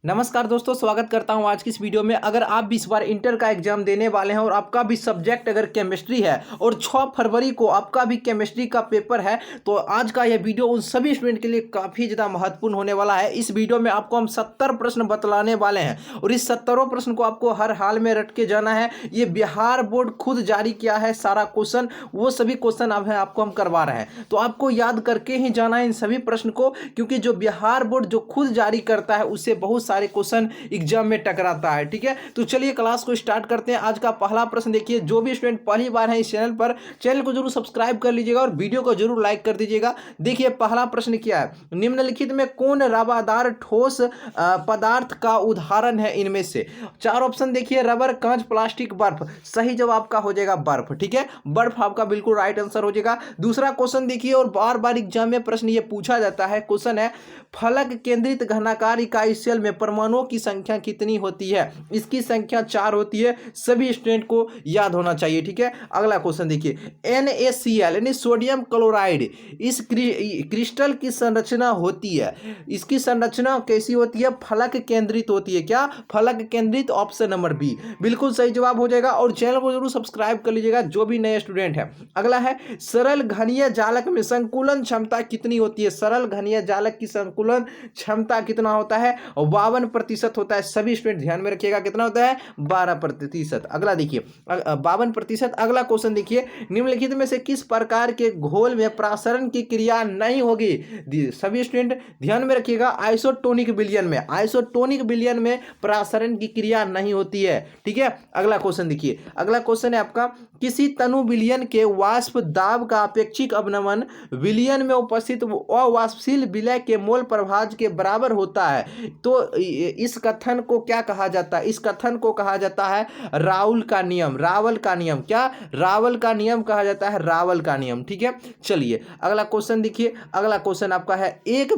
नमस्कार दोस्तों, स्वागत करता हूं आज की इस वीडियो में। अगर आप भी इस बार इंटर का एग्जाम देने वाले हैं और आपका भी सब्जेक्ट अगर केमिस्ट्री है और 6 फरवरी को आपका भी केमिस्ट्री का पेपर है, तो आज का यह वीडियो उन सभी स्टूडेंट के लिए काफ़ी ज़्यादा महत्वपूर्ण होने वाला है। इस वीडियो में आपको हम 70 प्रश्न बतलाने वाले हैं और इस 70 प्रश्न को आपको हर हाल में रट के जाना है। ये बिहार बोर्ड खुद जारी किया है सारा क्वेश्चन, वो सभी क्वेश्चन आपको हम करवा रहे हैं, तो आपको याद करके ही जाना है इन सभी प्रश्न को, क्योंकि जो बिहार बोर्ड जो खुद जारी करता है उससे बहुत सारे क्वेश्चन एग्जाम में टकराता है। ठीक है, तो चलिए क्लास को स्टार्ट करते हैं। आज का पहला प्रश्न देखिए, जो भी स्टूडेंट पहली बार है इस चैनल पर, चैनल को जरूर सब्सक्राइब कर लीजिएगा और वीडियो को जरूर लाइक कर दीजिएगा। देखिए पहला प्रश्न क्या है, निम्नलिखित में कौन रवादार ठोस पदार्थ का उदाहरण है इनमें से। चार ऑप्शन देखिए, रबर, कांच, प्लास्टिक, बर्फ। सही जवाब का हो जाएगा बर्फ। ठीक है, बर्फ आपका बिल्कुल राइट आंसर हो जाएगा। दूसरा क्वेश्चन देखिए, और बार बार एग्जाम में प्रश्न ये पूछा जाता है, क्वेश्चन है फलक केंद्रित घनाकार इकाई सेल में परमाणुओं की संख्या कितनी होती है। इसकी संख्या 4 होती है, सभी स्टूडेंट को याद होना चाहिए। ठीक है, अगला क्वेश्चन देखिए, NaCl यानी सोडियम क्लोराइड, इस क्रिस्टल की संरचना होती है, इसकी संरचना कैसी होती है, फलक केंद्रित होती है। क्या, फलक केंद्रित, ऑप्शन नंबर बी बिल्कुल सही जवाब हो जाएगा। और चैनल को जरूर सब्सक्राइब कर लीजिएगा जो भी नए स्टूडेंट है। अगला है, सरल घनीय जालक में संकुलन क्षमता कितनी होती है। सरल घनीय जालक की संकुलन क्षमता कितना होता है, 52% होता है। सभी स्टूडेंट ध्यान में रखिएगा, कितना होता है, 12%। अगला देखिए 52%। अगला क्वेश्चन देखिए, निम्नलिखित में से किस प्रकार के घोल में प्रासरण की क्रिया नहीं होगी। सभी स्टूडेंट ध्यान में रखिएगा, आइसोटोनिक विलयन में, आइसोटोनिक विलयन में प्रासरण की क्रिया नहीं होती है। ठीक है, अगला क्वेश्चन देखिए, अगला क्वेश्चन है आपका, किसी तनु विलयन के वाष्प दाब का अपेक्षिक अवनमन विलयन में उपस्थित अवाष्पशील विलय के मोल प्रभाज के बराबर होता है। तो इस कथन को क्या कहा जाता है, इस कथन को कहा जाता है राउल का नियम। रावल का नियम, क्या, रावल का नियम कहा जाता है, रावल का नियम। ठीक है, चलिए अगला क्वेश्चन देखिए। अगला क्वेश्चन आपका है, एक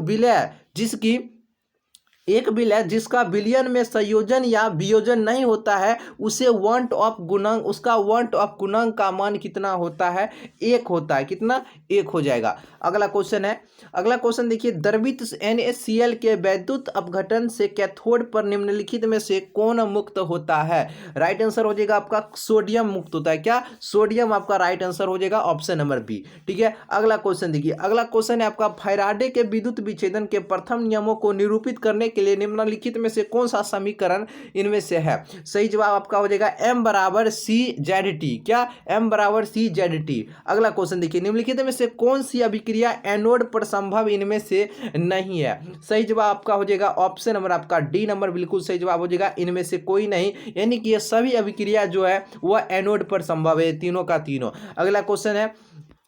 विलय जिसका विलयन में संयोजन या वियोजन नहीं होता है, उसे वांट ऑफ गुणांक, उसका वांट ऑफ गुणांक का मान कितना होता है, 1 होता है। कितना, 1 हो जाएगा। अगला क्वेश्चन है, अगला क्वेश्चन देखिए, द्रवित NaCl के वैद्युत अपघटन से कैथोड पर निम्नलिखित में से कौन मुक्त होता है। राइट आंसर हो जाएगा आपका सोडियम मुक्त होता है। क्या, सोडियम आपका राइट आंसर हो जाएगा, ऑप्शन नंबर बी। ठीक है, अगला क्वेश्चन देखिए, अगला क्वेश्चन है आपका, फैराडे के विद्युत विच्छेदन के प्रथम नियमों को निरूपित करने के लिए निम्नलिखित में से कौन सा समीकरण इनमें से है। सही जवाब आपका हो जाएगा M = CZT। क्या, M = CZT। अगला क्वेश्चन देखिए, निम्नलिखित में से कौन सी अभिक्रिया एनोड पर संभव इनमें से नहीं है। सही जवाब आपका हो जाएगा ऑप्शन नंबर आपका डी नंबर बिल्कुल सही जवाब हो जाएगा, इनमें से कोई नहीं, यानी कि ये सभी अभिक्रिया जो है वह एनोड पर संभव है, तीनों का तीनों। अगला क्वेश्चन है,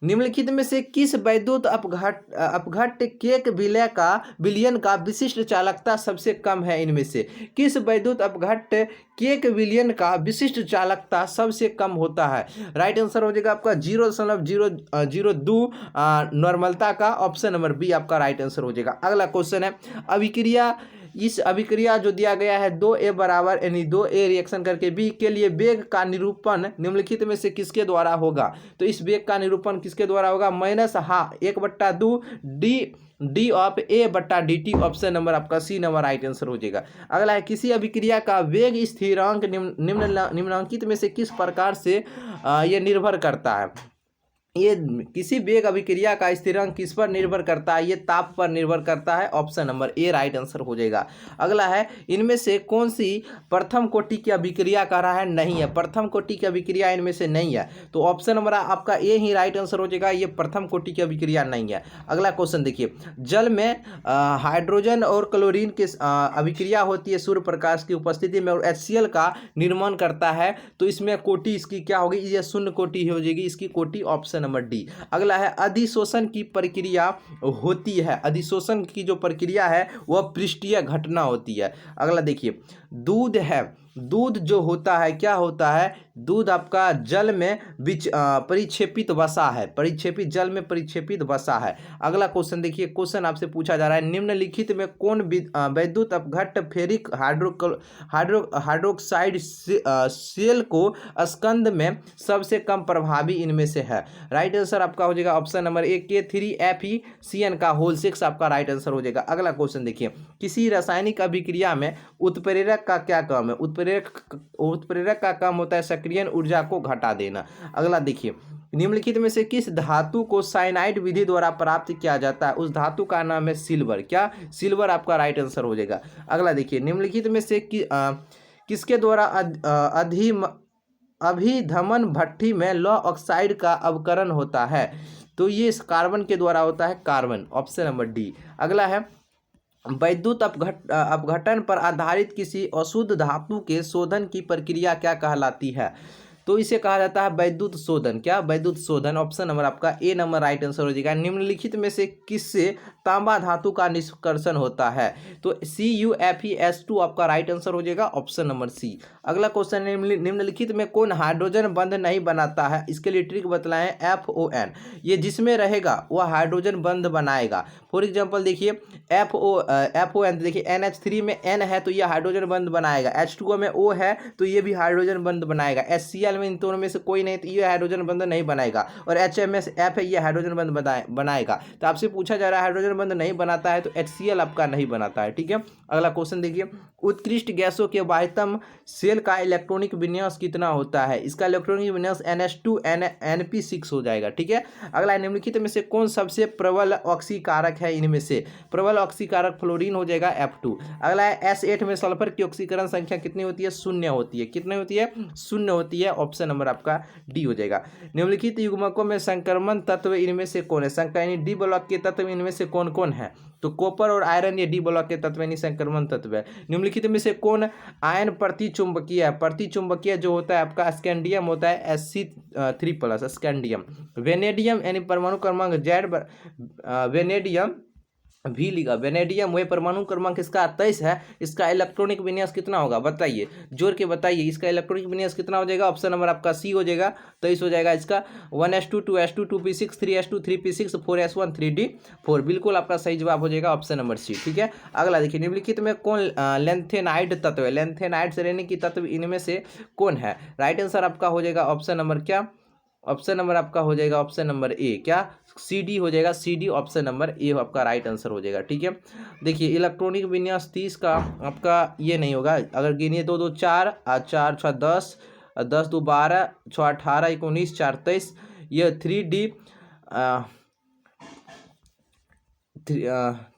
निम्नलिखित में से किस वैद्युत अपघट्य केक विलयन का विशिष्ट चालकता सबसे कम है। इनमें से किस वैद्युत अपघट्य केक विलयन का विशिष्ट चालकता सबसे कम होता है। राइट आंसर हो जाएगा आपका 0.002 नॉर्मलता का, ऑप्शन नंबर बी आपका राइट आंसर हो जाएगा। अगला क्वेश्चन है, अभिक्रिया, इस अभिक्रिया जो दिया गया है 2A बराबर यानी 2A रिएक्शन करके B के लिए वेग का निरूपण निम्नलिखित में से किसके द्वारा होगा। तो इस वेग का निरूपण किसके द्वारा होगा, -1/2 D of A/dt, option number आपका सी नंबर राइट आंसर हो जाएगा। अगला है, किसी अभिक्रिया का वेग स्थिरांक निम्नलिखित में से किस प्रकार से यह निर्भर करता है। ये किसी वेग अभिक्रिया का स्थिरांक किस पर निर्भर करता है, ये ताप पर निर्भर करता है, option number A right answer हो जाएगा। अगला है, इनमें से कौन सी प्रथम कोटि की अभिक्रिया कह रहा है, नहीं है, प्रथम कोटि की अभिक्रिया इनमें से नहीं है, तो ऑप्शन नंबर आपका ए ही राइट आंसर हो जाएगा, ये प्रथम कोटि की अभिक्रिया नहीं है। अगला क्वेश्चन देखिए, जल में हाइड्रोजन और क्लोरीन की अभिक्रिया होती है सूर्य प्रकाश की उपस्थिति में और HCl का निर्माण करता है, तो इसमें कोटि इसकी क्या होगी, ये शून्य कोटि हो जाएगी, इसकी कोटि ऑप्शन नंबर डी। अगला है, अधिशोषण की प्रक्रिया होती है, अधिशोषण की जो प्रक्रिया है वह पृष्ठीय घटना होती है। अगला देखिए, दूध है, दूध जो होता है क्या होता है, दूध आपका जल में परिक्षेपित वसा है, परिक्षेपित जल में परिक्षेपित वसा है। अगला क्वेश्चन देखिए, क्वेश्चन आपसे पूछा जा रहा है निम्नलिखित में कौन वैद्युत अपघट्ट फेरिक हाइड्रोक्साइड सेल को स्कंद में सबसे कम प्रभावी इनमें से है। राइट आंसर आपका हो जाएगा ऑप्शन नंबर ए K3FeCN का होल 6 आपका राइट आंसर हो जाएगा। अगला क्वेश्चन देखिए, किसी रासायनिक अभिक्रिया में उत्प्रेरक का क्या काम है, उत्प्रेरक का काम होता है सक्रियण ऊर्जा को घटा देना। अगला देखिए, निम्नलिखित में से किस धातु को साइनाइड विधि द्वारा प्राप्त किया जाता है, उस धातु का नाम है सिल्वर। क्या, सिल्वर आपका राइट आंसर हो जाएगा। अगला देखिए, निम्नलिखित में से किसके द्वारा अभिधमन भट्ठी में लौह ऑक्साइड का अवकरण होता है, तो ये इस कार्बन के द्वारा होता है, कार्बन, ऑप्शन नंबर डी। अगला है, वैद्युत अपघटन पर आधारित किसी अशुद्ध धातु के शोधन की प्रक्रिया क्या कहलाती है, तो इसे कहा जाता है वैद्युत शोधन। क्या, वैद्युत शोधन, ऑप्शन नंबर आपका ए नंबर राइट आंसर हो जाएगा। निम्नलिखित में से किससे तांबा धातु का निष्कर्षण होता है, तो CuFeS2 आपका राइट आंसर हो जाएगा, ऑप्शन नंबर सी। अगला क्वेश्चन, निम्नलिखित में कौन हाइड्रोजन बंध नहीं बनाता है, इसके लिए ट्रिक बतलाएं FON, ये जिसमें रहेगा वह हाइड्रोजन बंध बनाएगा। फॉर एग्जाम्पल देखिए, FON देखिए, NH3 में N है तो यह हाइड्रोजन बंध बनाएगा, H2O में O है तो ये भी हाइड्रोजन बंध बनाएगा, HCl में इन दोनों में से कोई नहीं तो ये हाइड्रोजन बंध नहीं बनाएगा, और HMsF है ये हाइड्रोजन बंध बनाएगा। तो आपसे पूछा जा रहा है हाइड्रोजन बंध नहीं बनाता है तो HCl आपका नहीं बनाता है। ठीक है, अगला क्वेश्चन देखिए, उत्कृष्ट गैसों के वाह्यतम सेल का इलेक्ट्रॉनिक विन्यास कितना होता है, इसका इलेक्ट्रॉनिक विन्यास NH2 NP6 हो जाएगा। ठीक है, अगला, निम्नलिखित में से कौन सबसे प्रबल ऑक्सीकारक है, इनमें से प्रबल ऑक्सीकारक फ्लोरीन हो जाएगा, F2। अगला है, S8 में सल्फर की ऑक्सीकरण संख्या कितनी होती है, 0 होती है, कितनी होती है, 0 होती है, ऑप्शन नंबर आपका डी हो जाएगा। निम्नलिखित युग्मकों में संक्रमण तत्व इनमें से कौन है, यानी डी ब्लॉक के तत्व इनमें से कौन कौन है, तो कॉपर और आयरन ये डी ब्लॉक के तत्व यानी संक्रमण तत्व है। निम्नलिखित में से कौन आयन प्रतिचुंबकीय है, प्रतिचुंबकीय जो होता है आपका स्कैंडियम होता है, Sc3+ स्कैंडियम। वेनेडियम यानी परमाणु क्रमांक Z, वेनेडियम भी लिखा, वेनेडियम वह परमाणु क्रमांक इसका 23 है, इसका इलेक्ट्रॉनिक विन्यास कितना होगा बताइए, जोड़ के बताइए, इसका इलेक्ट्रॉनिक विन्यास कितना हो जाएगा, ऑप्शन नंबर आपका सी हो जाएगा, 23 हो जाएगा इसका। 1s2 2s2 2p6 3s2 3p6 4s1 3d4, बिल्कुल आपका सही जवाब हो जाएगा ऑप्शन नंबर सी। ठीक है, अगला देखिए, निम्नलिखित में कौन लेंथेनाइड तत्व है, लेंथेनाइड श्रेणी की तत्व इनमें से कौन है, राइट आंसर आपका हो जाएगा ऑप्शन नंबर क्या, ऑप्शन नंबर आपका हो जाएगा ऑप्शन नंबर ए, क्या, CD हो जाएगा, CD ऑप्शन नंबर ए आपका राइट आंसर हो जाएगा। ठीक है, देखिए इलेक्ट्रॉनिक विन्यास 30 का आपका ये नहीं होगा, अगर गिनिए 2 2 4 4 6 10 10 2 12 6 18 19 4 23, ये 3D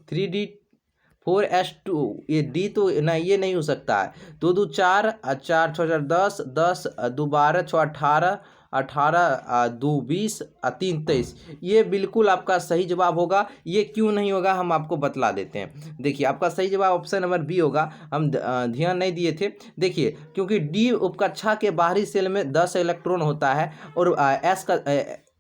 3D 4s2, ये डी तो ना, ये नहीं हो सकता है, 2 2 4 4 6 4 10 10 2 12 6 18 18 2 20 3 23, ये बिल्कुल आपका सही जवाब होगा। ये क्यों नहीं होगा हम आपको बतला देते हैं। देखिए आपका सही जवाब ऑप्शन नंबर बी होगा, हम ध्यान नहीं दिए थे। देखिए क्योंकि डी उपकक्षा के बाहरी सेल में 10 इलेक्ट्रॉन होता है और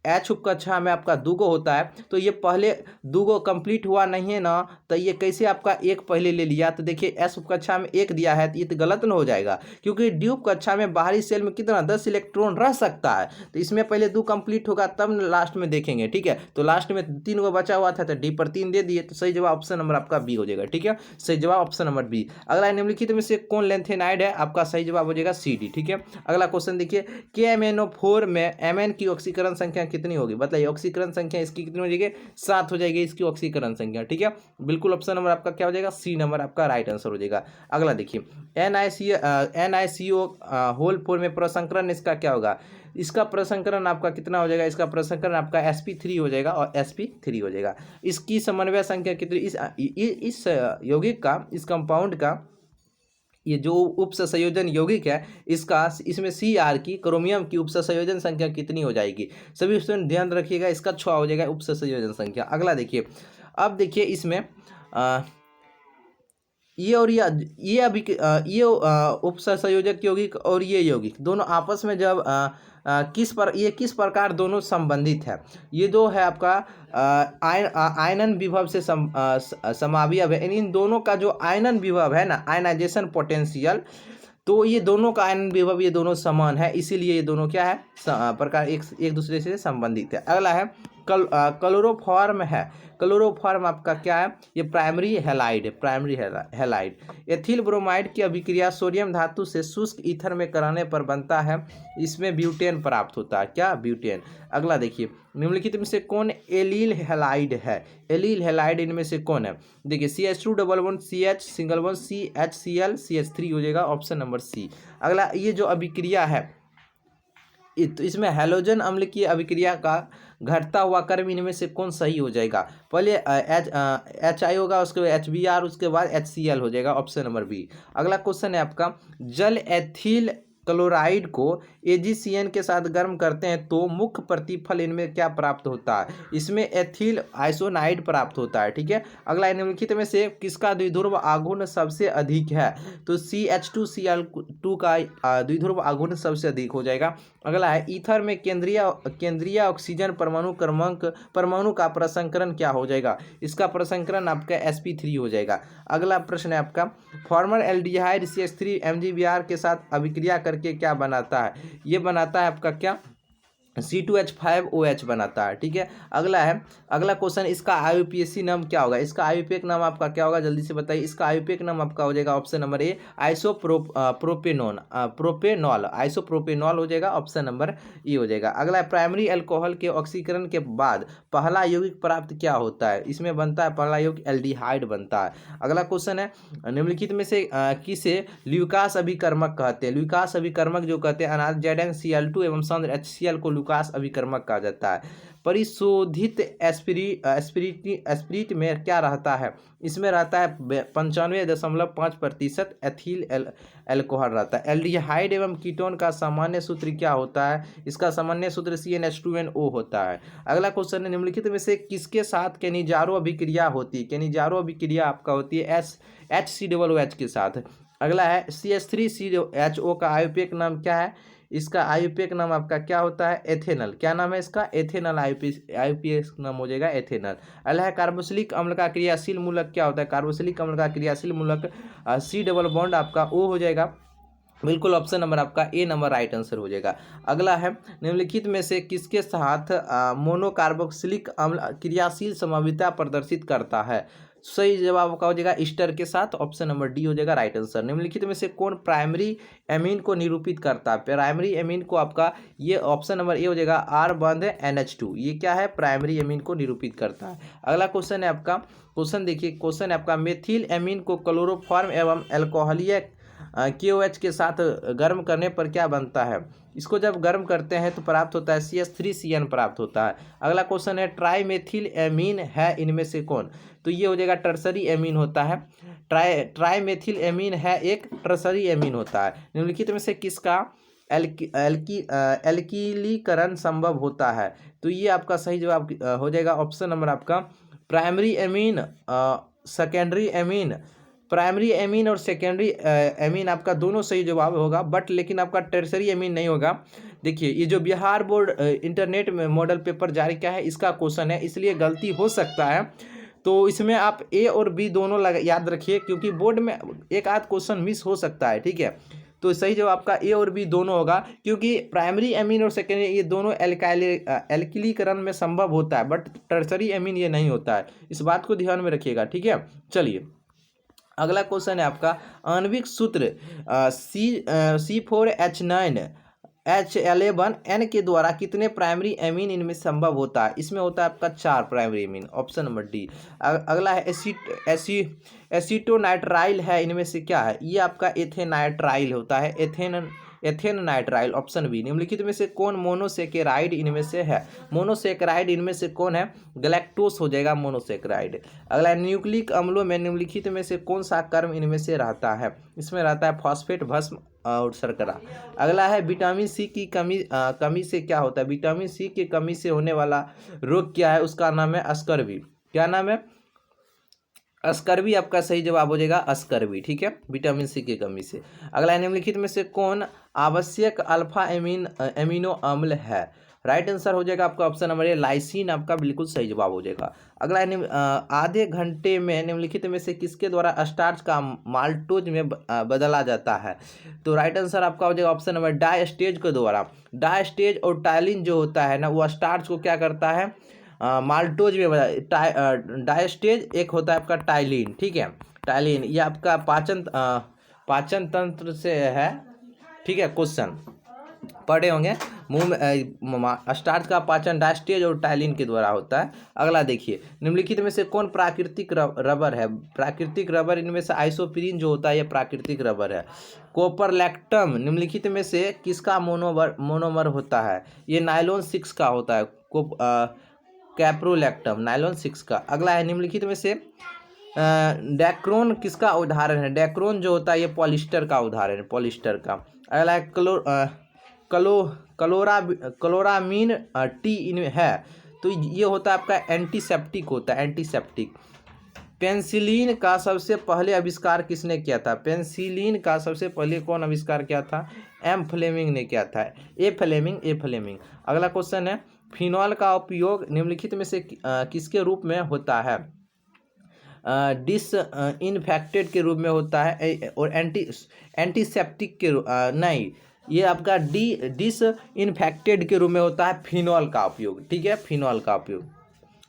एच उपकक्षा में आपका 2 होता है, तो ये पहले 2 कंप्लीट हुआ नहीं है ना, तो ये कैसे आपका एक पहले ले लिया, तो देखिए एस उपकक्षा में 1 दिया है तो ये तो गलत ना हो जाएगा, क्योंकि डी उपकक्षा में बाहरी सेल में कितना 10 इलेक्ट्रॉन रह सकता है, तो इसमें पहले 2 कंप्लीट होगा तब लास्ट में देखेंगे। ठीक है, तो लास्ट में 3 बचा हुआ था तो डी पर 3 दे दिए, तो सही जवाब ऑप्शन नंबर आपका बी हो जाएगा। ठीक है, सही जवाब ऑप्शन नंबर बी। अगला निम्नलिखित में से कौन लेंथेनाइड है, आपका सही जवाब हो जाएगा सी डी। ठीक है, अगला क्वेश्चन देखिए, KMnO4 में Mn की ऑक्सीकरण संख्या कितनी होगी, बताइए ऑक्सीकरण संख्या इसकी कितनी हो जाएगी, 7 हो जाएगी इसकी ऑक्सीकरण संख्या। ठीक है, बिल्कुल ऑप्शन नंबर आपका क्या हो जाएगा, सी नंबर आपका राइट आंसर हो जाएगा। अगला देखिए, NiCO होल 4 में प्रसंकरण इसका क्या होगा, इसका प्रसंकरण आपका कितना हो जाएगा, इसका प्रसंकरण आपका sp3 हो जाएगा और sp3 हो जाएगा। इसकी समन्वय संख्या कितनी, इस यौगिक का, इस कंपाउंड का, ये जो उपसंयोजन यौगिक है इसमें Cr की क्रोमियम की उपसंयोजन संख्या कितनी हो जाएगी, सभी स्टूडेंट ध्यान रखिएगा, इसका 6 हो जाएगा उपसंयोजन संख्या। अगला देखिए, अब देखिए इसमें ये और ये अभी ये उपसंयोजक यौगिक और ये यौगिक दोनों आपस में जब किस प्रकार दोनों संबंधित है, ये दो है आपका आयनन विभव से समावयव है। इन दोनों का जो आयनन विभव है ना, आयनाइजेशन पोटेंशियल, तो ये दोनों का आयन विभव ये दोनों समान है, इसीलिए ये दोनों क्या है प्रकार एक दूसरे से संबंधित है। अगला है क्लोरोफॉर्म है। क्लोरोफॉर्म आपका क्या है, ये प्राइमरी हैलाइड है, प्राइमरी हैलाइड। एथिल ब्रोमाइड की अभिक्रिया सोडियम धातु से शुष्क ईथर में कराने पर बनता है, इसमें ब्यूटेन प्राप्त होता है, क्या ब्यूटेन। अगला देखिए, निम्नलिखित में से कौन एलील हैलाइड है, एलील हैलाइड इनमें से कौन है। देखिए CH2 CH single one CHCl CH3 हो जाएगा ऑप्शन नंबर सी। अगला ये जो अभिक्रिया है तो इसमें हैलोजन अम्ल की अभिक्रिया का घटता हुआ क्रम इनमें से कौन सही हो जाएगा। पहले HI होगा, उसके बाद HBr, उसके बाद HCl हो जाएगा ऑप्शन नंबर बी। अगला क्वेश्चन है आपका, जल एथिल क्लोराइड को AgCN के साथ गर्म करते हैं तो मुख्य प्रतिफल इनमें क्या प्राप्त होता है, इसमें एथिल आइसोनाइड प्राप्त होता है, ठीक है। अगला निम्नलिखित में से किसका द्विध्रुव आघूर्ण सबसे अधिक है, तो CH2Cl2 का द्विध्रुव आघूर्ण सबसे अधिक हो जाएगा। अगला है, ईथर में केंद्रीय ऑक्सीजन परमाणु का प्रसंकरण क्या हो जाएगा, इसका प्रसंकरण आपका sp3 हो जाएगा। अगला प्रश्न है आपका, फॉर्मल CH3 MgBr के साथ अभिक्रिया करके क्या बनाता है, ये बनाता है आपका क्या C2H5OH बनाता है, ठीक है। अगला क्वेश्चन, इसका IUPAC नाम क्या होगा, इसका IUPAC नाम आपका क्या होगा, जल्दी से बताइए। इसका IUPAC नाम आपका हो जाएगा option number A propanol, isopropanol हो जाएगा ऑप्शन नंबर ए हो जाएगा। अगला है, प्राइमरी अल्कोहल के ऑक्सीकरण के बाद पहला यौगिक प्राप्त क्या होता है, इसमें बनता है पहला यौगिक एल्डिहाइड बनता है। अगला क्वेश्चन है, निम्नलिखित में से किसे ल्यूकास अभिकर्मक कहते हैं, ल्यूकास अभिकर्मक जो कहते हैं अनाज ZnCl2 एवं सांद्र HCl को ल्यूकास अभिकर्मक कहा जाता है। परिशोधित एस्पिरिट में क्या रहता है, इसमें रहता है 95.5% एथिल एल्कोहल रहता है। एल्डिहाइड एवं कीटोन का सामान्य सूत्र क्या होता है, इसका सामान्य सूत्र CnH2nO होता है। अगला क्वेश्चन है, निम्नलिखित में से किसके साथ केनिजारो अभिक्रिया होती है, केनिजारो अभिक्रिया आपका होती है HCOOH के साथ। अगला है, CH3CHO का IUPAC नाम क्या है, इसका IUPAC नाम आपका क्या होता है, एथेनल। क्या नाम है इसका, एथेनल IUPAC नाम हो जाएगा एथेनल। अगला है, कार्बोक्सिलिक अम्ल का क्रियाशील मूलक क्या होता है, कार्बोक्सिलिक अम्ल का क्रियाशील मूलक C डबल बॉन्ड आपका O हो जाएगा, बिल्कुल ऑप्शन नंबर आपका ए नंबर राइट आंसर हो जाएगा। अगला है, निम्नलिखित में से किसके साथ मोनोकार्बोक्सिलिक अम्ल क्रियाशील समविता प्रदर्शित करता है, सही जवाब का हो जाएगा ईस्टर के साथ, ऑप्शन नंबर डी हो जाएगा राइट आंसर। निम्नलिखित में से कौन प्राइमरी एमीन को निरूपित करता है, प्राइमरी एमीन को आपका ये ऑप्शन नंबर ए हो जाएगा R बंध NH2, ये क्या है प्राइमरी एमीन को निरूपित करता है। अगला क्वेश्चन है आपका, क्वेश्चन देखिए, क्वेश्चन है आपका, मेथिल एमीन को क्लोरोफॉर्म एवं एल्कोहलीय KOH के साथ गर्म करने पर क्या बनता है, इसको जब गर्म करते हैं तो प्राप्त होता है CH3CN प्राप्त होता है। अगला क्वेश्चन है, ट्राईमेथिल एमीन है इनमें से कौन, तो ये हो जाएगा टर्सरी एमीन होता है, ट्राईमेथिल एमीन है एक टर्सरी एमीन होता है। निम्नलिखित में से किसका एल्कीलीकरण संभव होता है, तो ये आपका सही जवाब हो जाएगा ऑप्शन नंबर आपका primary amine secondary amine, primary amine और सेकेंडरी एमीन आपका दोनों सही जवाब होगा, बट लेकिन आपका टर्सरी एमीन नहीं होगा। देखिए ये जो बिहार बोर्ड इंटरनेट में मॉडल पेपर जारी किया है इसका क्वेश्चन है, इसलिए गलती हो सकता है, तो इसमें आप ए और बी दोनों याद रखिए, क्योंकि बोर्ड में एक आध क्वेश्चन मिस हो सकता है, ठीक है। तो सही जवाब आपका ए और बी दोनों होगा, क्योंकि प्राइमरी एमीन और सेकेंडरी ये दोनों एल्किलीकरण में संभव होता है, बट टर्सरी एमीन ये नहीं होता है, इस बात को ध्यान में रखिएगा, ठीक है। चलिए अगला क्वेश्चन है आपका, आणविक सूत्र C4H9H11N के द्वारा कितने प्राइमरी एमीन इनमें संभव होता है, इसमें होता है आपका 4 primary amine, option number D. अगला है, एसीटोनाइट्राइल है इनमें से क्या है, ये आपका एथेनाइट्राइल होता है, एथेन नाइट्राइल, ऑप्शन बी। निम्नलिखित में से कौन मोनोसेकेराइड इनमें से है, मोनोसेकेराइड इनमें से कौन है, गैलेक्टोस हो जाएगा मोनोसेकेराइड। अगला, न्यूक्लिक अम्लों में निम्नलिखित में से कौन सा कर्म इनमें से रहता है, इसमें रहता है फॉस्फेट, भस्म और शर्करा। अगला है, विटामिन सी की कमी से क्या होता है, विटामिन सी की कमी से होने वाला रोग क्या है, उसका नाम है अस्कर्वी। क्या नाम है, अस्कर्वी आपका सही जवाब हो जाएगा अस्कर्वी, ठीक है, विटामिन सी की कमी से। अगला, निम्नलिखित में से कौन आवश्यक अल्फा एमिनो अम्ल है, राइट आंसर हो जाएगा आपका ऑप्शन नंबर ए, लाइसिन आपका बिल्कुल सही जवाब हो जाएगा। अगला है आधे घंटे में निम्नलिखित में से किसके द्वारा स्टार्च का माल्टोज में बदला जाता है? तो राइट आंसर आपका हो जाएगा ऑप्शन नंबर डायस्टेज के द्वारा। डायस्टेज और टाइलिन जो होता है ना, वो स्टार्च को क्या करता है, माल्टोज में डायस्टेज एक होता है आपका टाइलिन, ठीक है। टाइलिन ये आपका पाचन तंत्र से है, ठीक है। क्वेश्चन पढ़े होंगे, मुंह में स्टार्च का पाचन डायस्टेज और टाइलिन के द्वारा होता है। अगला देखिए, निम्नलिखित में से कौन प्राकृतिक रबर है? प्राकृतिक रबर इनमें से आइसोप्रीन जो होता है ये प्राकृतिक रबर है। कोपरलैक्टम निम्नलिखित में से किसका मोनोमर होता है? ये नायलॉन 6 का होता है। कैप्रोलैक्टम नायलॉन 6 का। अगला है, निम्नलिखित में से डेक्रोन किसका उदाहरण है? डेक्रोन जो होता है ये पॉलिस्टर का उदाहरण है, पॉलिस्टर का। अगला है क्लोरामीन टी इनमें है, तो ये होता है आपका एंटीसेप्टिक होता है, एंटीसेप्टिक। पेंसिलिन का सबसे पहले आविष्कार किसने किया था? पेंसिलिन का सबसे पहले कौन आविष्कार किया था? एम फ्लेमिंग ने किया था। ए फ्लेमिंग। अगला क्वेश्चन है, फिनॉल का उपयोग निम्नलिखित में से किसके रूप में होता है? डिसइंफेक्टेंट के रूप में होता है और एंटीसेप्टिक के नहीं, ये आपका डिसइंफेक्टेंट के रूप में होता है फिनॉल का उपयोग, ठीक है, फिनॉल का उपयोग।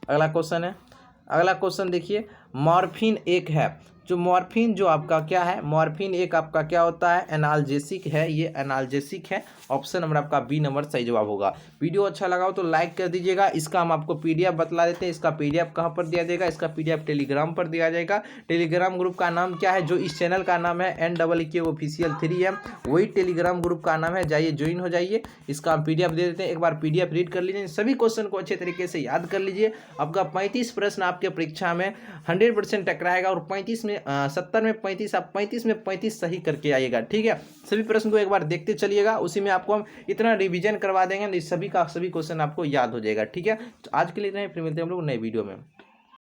अगला क्वेश्चन देखिए, मॉर्फिन एक है, जो मॉर्फिन जो आपका क्या है? मॉर्फिन एक आपका क्या होता है? एनाल्जेसिक है, ये एनाल्जेसिक है। ऑप्शन नंबर आपका बी नंबर सही जवाब होगा। वीडियो अच्छा लगा हो तो लाइक कर दीजिएगा। इसका हम आपको पीडीएफ बतला देते हैं। इसका पीडीएफ कहाँ पर दिया जाएगा? इसका पीडीएफ टेलीग्राम पर दिया जाएगा। टेलीग्राम ग्रुप का नाम क्या है? जो इस चैनल का नाम है NEE ऑफिशियल 3M, वही टेलीग्राम ग्रुप का नाम है। जाइए ज्वाइन हो जाइए। इसका हम पीडीएफ दे देते हैं, एक बार पीडीएफ रीड कर लीजिए, सभी क्वेश्चन को अच्छे तरीके से याद कर लीजिए। आपका 35 प्रश्न आपके परीक्षा में 100% टकराएगा और 35 में 70 में 35, आप 35 में 35 सही करके आइएगा, ठीक है। सभी प्रश्न को एक बार देखते चलिएगा, उसी में आपको हम इतना रिवीजन करवा देंगे, सभी क्वेश्चन आपको याद हो जाएगा, ठीक है। तो आज के लिए इतना ही, फिर मिलते हैं हम लोग नए वीडियो में।